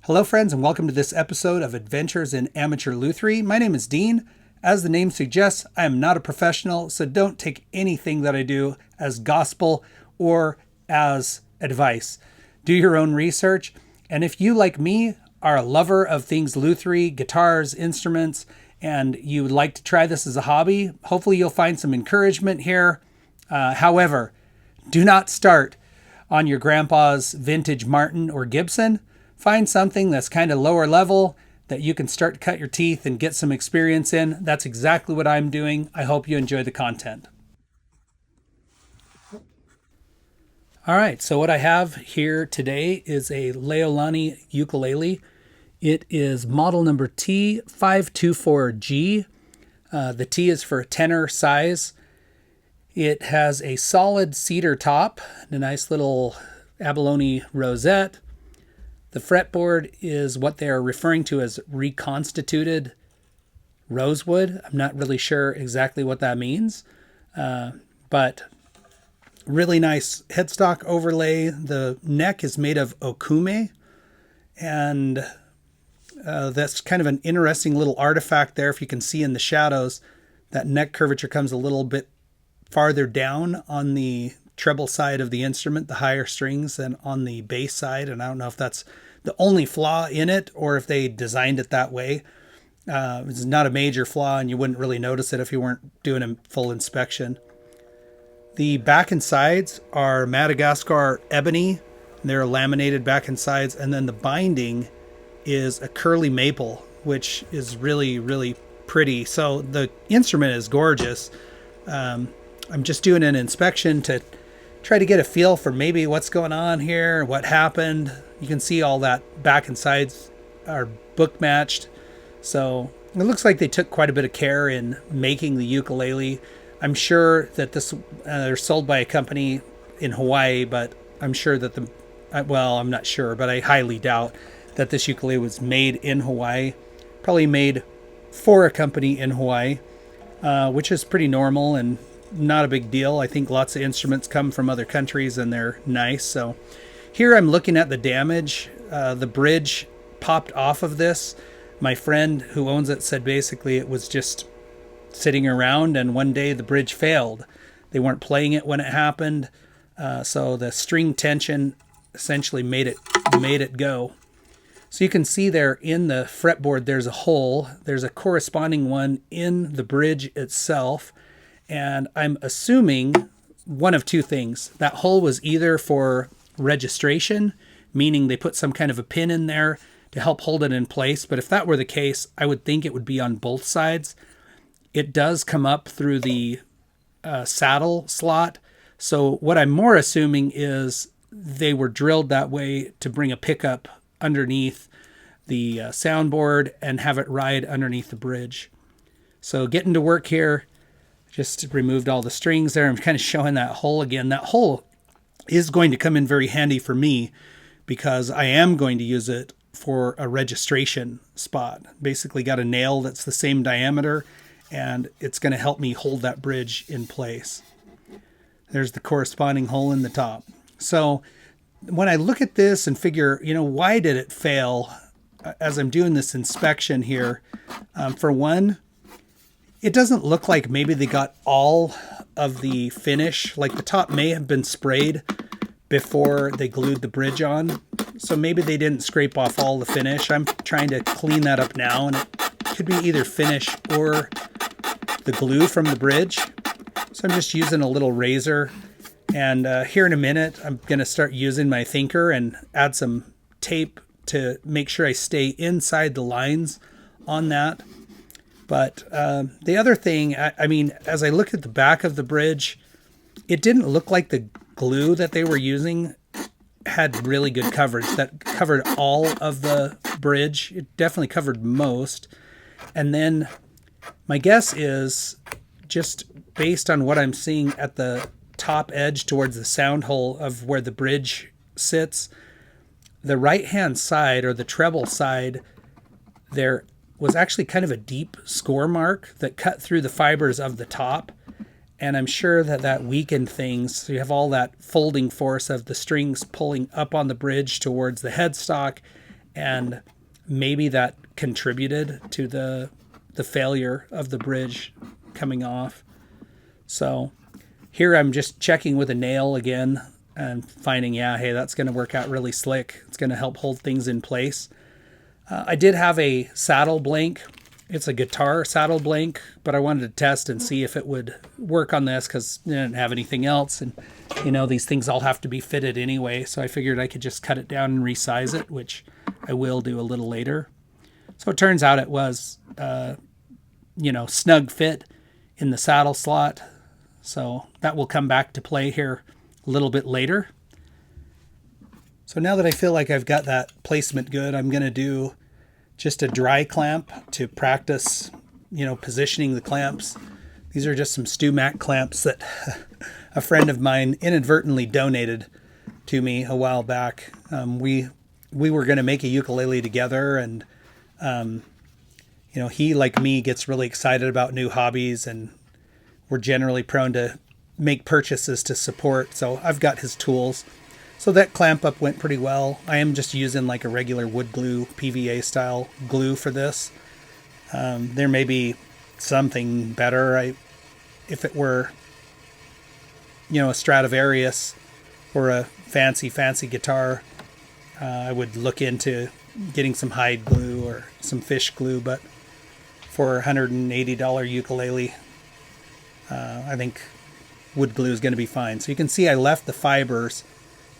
Hello, friends, and welcome to this episode of Adventures in Amateur Lutherie. My name is Dean. As the name suggests, I am not a professional, so don't take anything that I do as gospel or as advice. Do your own research, and if you, like me, are a lover of things Lutherie, guitars, instruments, and you would like to try this as a hobby, hopefully you'll find some encouragement here. However, do not start on your grandpa's vintage Martin or Gibson. Find something that's kind of lower level that you can start to cut your teeth and get some experience in. That's exactly what I'm doing. I hope you enjoy the content. All right, so what I have here today is a Leolani ukulele. It is model number T524G. The T is for tenor size. It has a solid cedar top, a nice little abalone rosette. The fretboard is what they are referring to as reconstituted rosewood. I'm not really sure exactly what that means, but really nice headstock overlay. The neck is made of okume, and that's kind of an interesting little artifact there. If you can see in the shadows, that neck curvature comes a little bit farther down on the treble side of the instrument, the higher strings, than on the bass side. And I don't know if that's the only flaw in it or if they designed it that way. It's not a major flaw, and you wouldn't really notice it if you weren't doing a full inspection. The back and sides are Madagascar ebony. They're laminated back and sides, and then the binding is a curly maple, which is really, really pretty. So the instrument is gorgeous. I'm just doing an inspection to try to get a feel for maybe what's going on here, what happened. You can see all that back and sides are book matched. So it looks like they took quite a bit of care in making the ukulele. I'm sure that they're sold by a company in Hawaii, but I'm sure that I'm not sure, but I highly doubt that this ukulele was made in Hawaii. Probably made for a company in Hawaii, which is pretty normal and not a big deal. I think lots of instruments come from other countries and they're nice. So here I'm looking at the damage. The bridge popped off of this. My friend who owns it said basically it was just sitting around, and one day the bridge failed. They weren't playing it when it happened. So the string tension essentially made it go. So you can see there in the fretboard there's a hole. There's a corresponding one in the bridge itself. And I'm assuming one of two things. That hole was either for registration, meaning they put some kind of a pin in there to help hold it in place. But if that were the case, I would think it would be on both sides. It does come up through the saddle slot. So what I'm more assuming is they were drilled that way to bring a pickup underneath the soundboard and have it ride underneath the bridge. So getting to work here. Just removed all the strings there. I'm kind of showing that hole again. That hole is going to come in very handy for me because I am going to use it for a registration spot. Basically got a nail that's the same diameter, and it's going to help me hold that bridge in place. There's the corresponding hole in the top. So when I look at this and figure, why did it fail as I'm doing this inspection here? For one, it doesn't look like maybe they got all of the finish. Like the top may have been sprayed before they glued the bridge on. So maybe they didn't scrape off all the finish. I'm trying to clean that up now, and it could be either finish or the glue from the bridge. So I'm just using a little razor. And here in a minute, I'm going to start using my thinker and add some tape to make sure I stay inside the lines on that. But the other thing, as I look at the back of the bridge, it didn't look like the glue that they were using had really good coverage. That covered all of the bridge. It definitely covered most. And then my guess is, just based on what I'm seeing at the top edge towards the sound hole of where the bridge sits, the right-hand side, or the treble side, there was actually kind of a deep score mark that cut through the fibers of the top. And I'm sure that weakened things. So you have all that folding force of the strings pulling up on the bridge towards the headstock, and maybe that contributed to the failure of the bridge coming off. So here I'm just checking with a nail again and finding, yeah, hey, that's going to work out really slick. It's going to help hold things in place. I did have a saddle blank. It's a guitar saddle blank, but I wanted to test and see if it would work on this because I didn't have anything else. And, you know, these things all have to be fitted anyway. So I figured I could just cut it down and resize it, which I will do a little later. So it turns out it was, snug fit in the saddle slot. So that will come back to play here a little bit later. So now that I feel like I've got that placement good, I'm going to do just a dry clamp to practice, positioning the clamps. These are just some StewMac clamps that a friend of mine inadvertently donated to me a while back. We were going to make a ukulele together, and he, like me, gets really excited about new hobbies, and we're generally prone to make purchases to support. So I've got his tools. So that clamp up went pretty well. I am just using like a regular wood glue, PVA style glue for this. There may be something better. If it were, a Stradivarius or a fancy guitar, I would look into getting some hide glue or some fish glue. But for $180 ukulele, I think wood glue is going to be fine. So you can see I left the fibers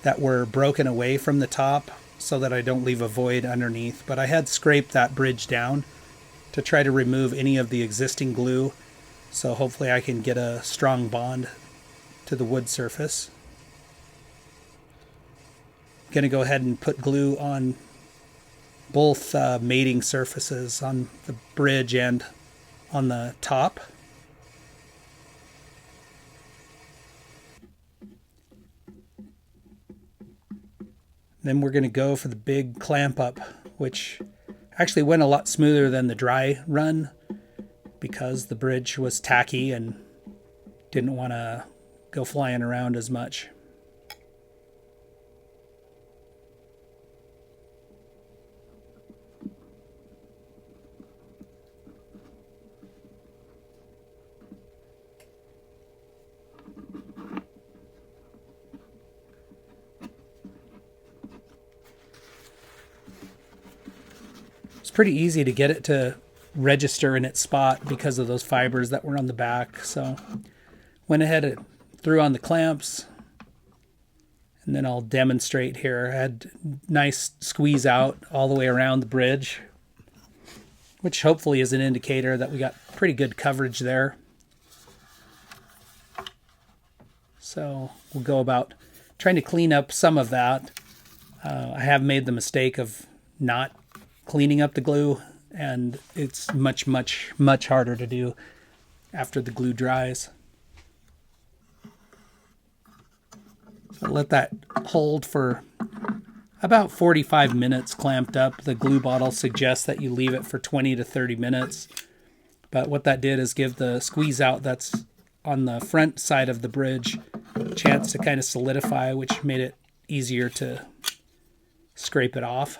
that were broken away from the top so that I don't leave a void underneath. But I had scraped that bridge down to try to remove any of the existing glue. So hopefully I can get a strong bond to the wood surface. I'm going to go ahead and put glue on both mating surfaces, on the bridge and on the top. Then we're going to go for the big clamp up, which actually went a lot smoother than the dry run because the bridge was tacky and didn't want to go flying around as much. Pretty easy to get it to register in its spot because of those fibers that were on the back. So went ahead and threw on the clamps, and then I'll demonstrate here. I had nice squeeze out all the way around the bridge, which hopefully is an indicator that we got pretty good coverage there. So we'll go about trying to clean up some of that. I have made the mistake of not cleaning up the glue, and it's much harder to do after the glue dries. So let that hold for about 45 minutes clamped up. The glue bottle suggests that you leave it for 20 to 30 minutes. But what that did is give the squeeze out that's on the front side of the bridge a chance to kind of solidify, which made it easier to scrape it off.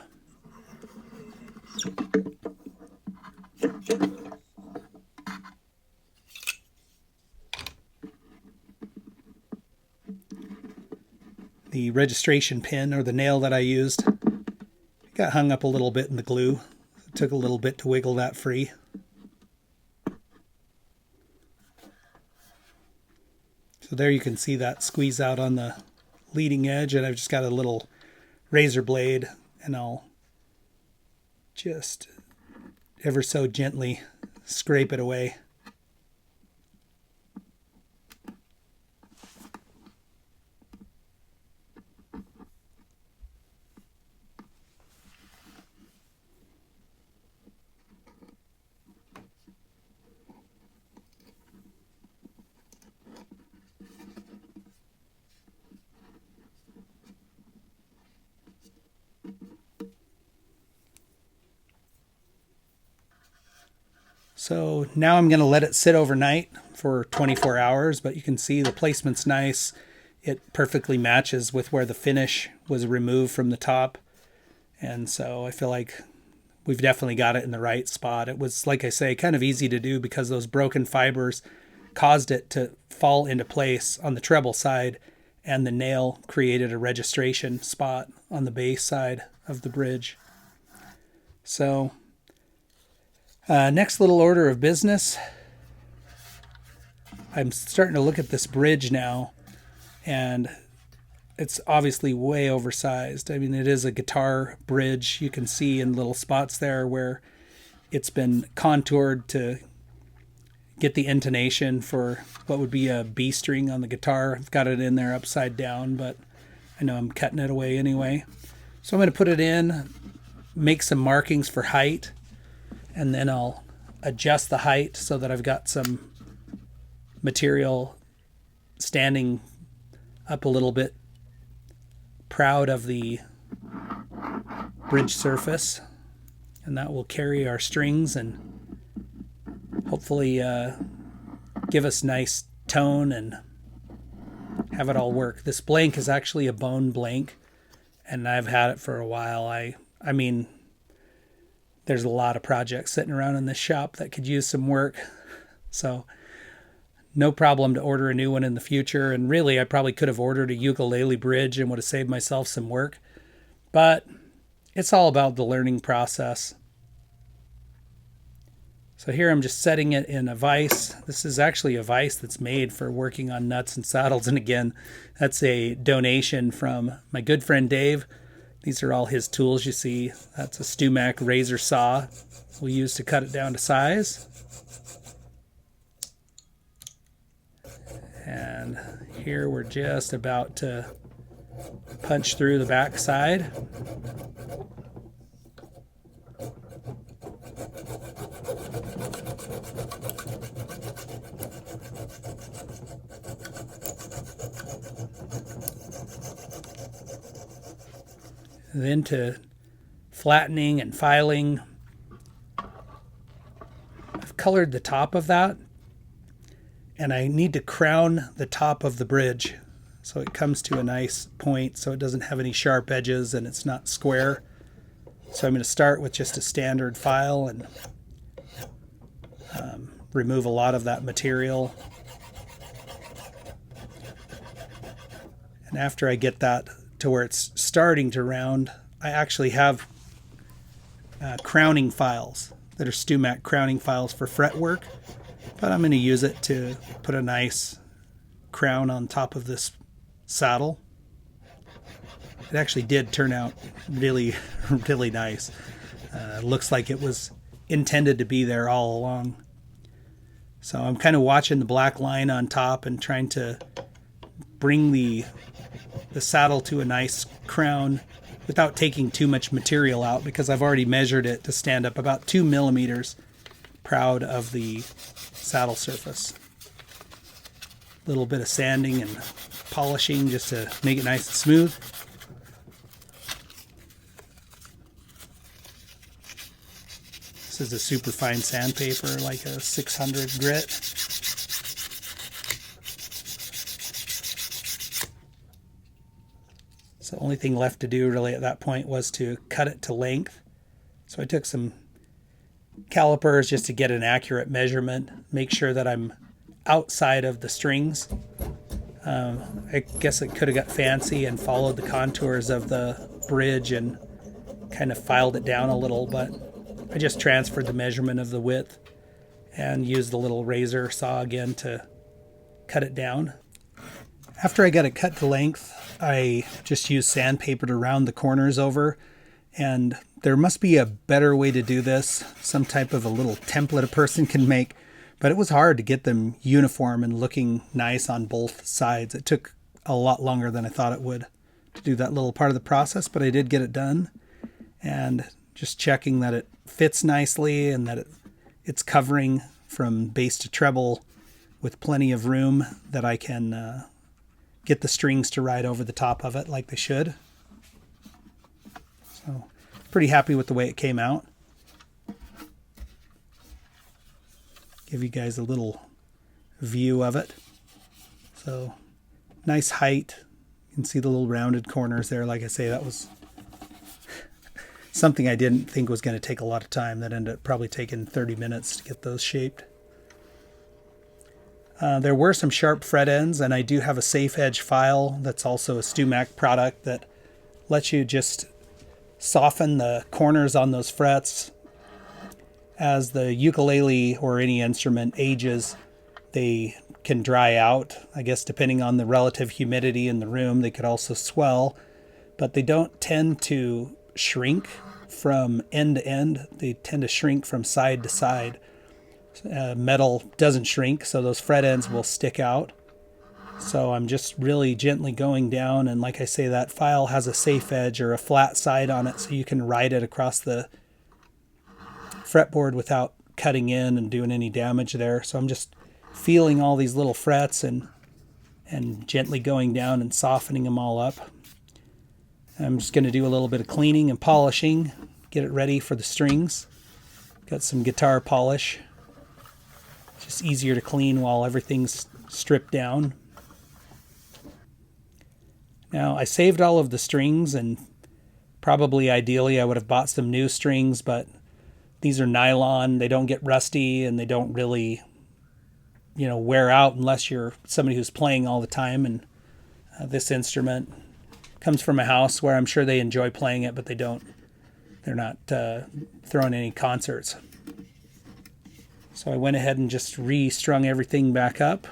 The registration pin, or the nail that I used, got hung up a little bit in the glue. It took a little bit to wiggle that free. So there you can see that squeeze out on the leading edge, and I've just got a little razor blade, and I'll just ever so gently scrape it away. So now I'm going to let it sit overnight for 24 hours, but you can see the placement's nice. It perfectly matches with where the finish was removed from the top. And so I feel like we've definitely got it in the right spot. It was, like I say, kind of easy to do because those broken fibers caused it to fall into place on the treble side, and the nail created a registration spot on the bass side of the bridge. So, next little order of business. I'm starting to look at this bridge now, and it's obviously way oversized. I mean, it is a guitar bridge. You can see in little spots there where it's been contoured to get the intonation for what would be a B string on the guitar. I've got it in there upside down, but I know I'm cutting it away anyway. So I'm going to put it in, make some markings for height, and then I'll adjust the height so that I've got some material standing up a little bit, proud of the bridge surface, and that will carry our strings and hopefully give us nice tone and have it all work. This blank is actually a bone blank, and I've had it for a while. I mean, there's a lot of projects sitting around in this shop that could use some work, so no problem to order a new one in the future. And really, I probably could have ordered a ukulele bridge and would have saved myself some work. But it's all about the learning process. So here I'm just setting it in a vise. This is actually a vise that's made for working on nuts and saddles. And again, that's a donation from my good friend Dave. These are all his tools you see. That's a Stumac razor saw we use to cut it down to size. And here we're just about to punch through the back side. Then to flattening and filing. I've colored the top of that, and I need to crown the top of the bridge so it comes to a nice point so it doesn't have any sharp edges and it's not square. So I'm going to start with just a standard file and remove a lot of that material. And after I get that to where it's starting to round, I actually have crowning files that are Stumac crowning files for fretwork. But I'm going to use it to put a nice crown on top of this saddle. It actually did turn out really, really nice. Looks like it was intended to be there all along. So I'm kind of watching the black line on top and trying to bring the saddle to a nice crown without taking too much material out, because I've already measured it to stand up about 2 millimeters proud of the saddle surface. A little bit of sanding and polishing just to make it nice and smooth. This is a super fine sandpaper, like a 600 grit. So the only thing left to do really at that point was to cut it to length. So I took some calipers just to get an accurate measurement, make sure that I'm outside of the strings. I guess I could have got fancy and followed the contours of the bridge and kind of filed it down a little, but I just transferred the measurement of the width and used the little razor saw again to cut it down. After I got it cut to length, I just used sandpaper to round the corners over, and there must be a better way to do this, some type of a little template a person can make, but it was hard to get them uniform and looking nice on both sides. It took a lot longer than I thought it would to do that little part of the process, but I did get it done, and just checking that it fits nicely and that it's covering from bass to treble with plenty of room that I can get the strings to ride over the top of it like they should. So pretty happy with the way it came out. Give you guys a little view of it. So nice height. You can see the little rounded corners there. Like I say, that was something I didn't think was going to take a lot of time. That ended up probably taking 30 minutes to get those shaped. There were some sharp fret ends, and I do have a safe edge file that's also a StewMac product that lets you just soften the corners on those frets. As the ukulele or any instrument ages, they can dry out. I guess depending on the relative humidity in the room, they could also swell, but they don't tend to shrink from end to end. They tend to shrink from side to side. Metal doesn't shrink, so those fret ends will stick out. So I'm just really gently going down, and like I say, that file has a safe edge or a flat side on it, so you can ride it across the fretboard without cutting in and doing any damage there. So I'm just feeling all these little frets and gently going down and softening them all up. I'm just going to do a little bit of cleaning and polishing, get it ready for the strings. Got some guitar polish. It's just easier to clean while everything's stripped down. Now, I saved all of the strings, and probably ideally I would have bought some new strings, but these are nylon. They don't get rusty, and they don't really, wear out unless you're somebody who's playing all the time. And this instrument comes from a house where I'm sure they enjoy playing it, but they're not throwing any concerts. So I went ahead and just restrung everything back up.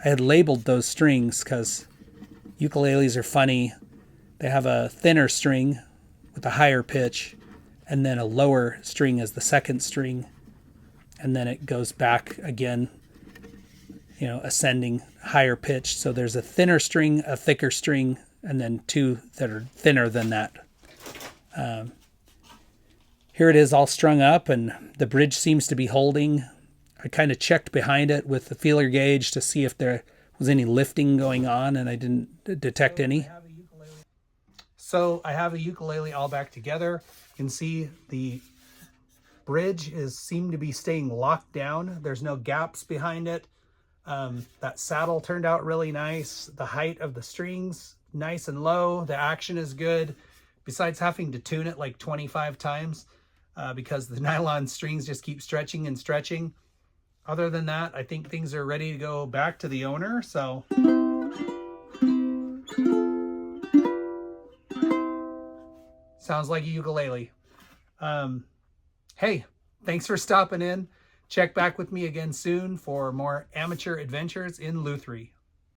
I had labeled those strings because ukuleles are funny. They have a thinner string with a higher pitch, and then a lower string as the second string, and then it goes back again, ascending, higher pitch. So there's a thinner string, a thicker string, and then two that are thinner than that. Here it is all strung up, and the bridge seems to be holding. I kind of checked behind it with the feeler gauge to see if there was any lifting going on, and I didn't detect any. So I have a ukulele all back together. You can see the bridge seemed to be staying locked down. There's no gaps behind it. That saddle turned out really nice. The height of the strings, nice and low. The action is good. Besides having to tune it like 25 times because the nylon strings just keep stretching and stretching. Other than that, I think things are ready to go back to the owner. So sounds like a ukulele. Hey, thanks for stopping in. Check back with me again soon for more amateur adventures in Lutherie.